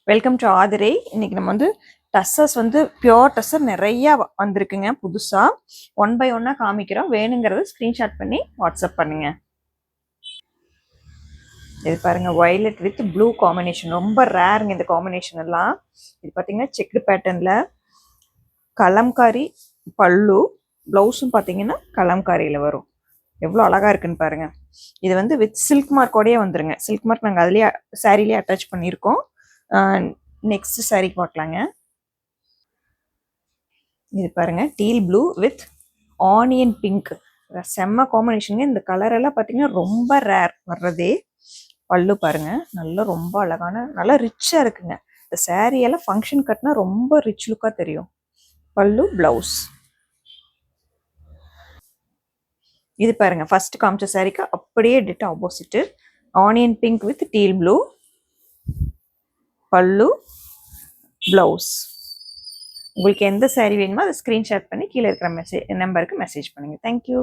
Welcome to Aathirai. இன்னைக்கு நம்ம வந்து டஸ்ஸர்ஸ் வந்து பியோர் டஸ்ஸர் நிறையா வந்திருக்குங்க புதுசாக. ஒன் பை ஒன்னாக காமிக்கிறோம். வேணுங்கிறத ஸ்க்ரீன்ஷாட் பண்ணி வாட்ஸ்அப் பண்ணுங்க. இது பாருங்க, வயலட் வித் ப்ளூ காம்பினேஷன். ரொம்ப ரேருங்க இந்த காம்பினேஷன் எல்லாம். இது பார்த்தீங்கன்னா செக்டு பேட்டர்னில் கலம்காரி பல்லு, ப்ளவுஸும் பார்த்தீங்கன்னா கலம்காரியில் வரும். எவ்வளோ அழகாக இருக்குன்னு பாருங்க. இது வந்து வித் சில்க் மார்க்கோடயே வந்துருங்க. சில்க் மார்க் நாங்கள் அதுலேயே சாரீலேயே அட்டாச் பண்ணியிருக்கோம். நெக்ஸ்ட் சாரீ பார்க்கலாங்க. இது பாருங்க, deal blue with onion pink. செம்ம காம்பினேஷனுங்க. இந்த கலர் எல்லாம் பார்த்தீங்கன்னா ரொம்ப ரேர் வர்றதே. பல்லு பாருங்க, நல்லா ரொம்ப அழகான, நல்லா ரிச்சாக இருக்குங்க. இந்த சாரீ எல்லாம் ஃபங்க்ஷன் கட்டினா ரொம்ப ரிச் லுக்காக தெரியும். பல்லு, பிளவுஸ். இது பாருங்க, ஃபர்ஸ்ட் காமிச்ச சாரீக்கு அப்படியே did opposite. Onion pink with deal blue, பல்லு, பிளவுஸ். உங்களுக்கு எந்த சாரீ வேணுமோ அதை ஸ்க்ரீன்ஷாட் பண்ணி கீழே இருக்கிற நம்பருக்கு மெசேஜ் பண்ணுங்கள். தேங்க்யூ.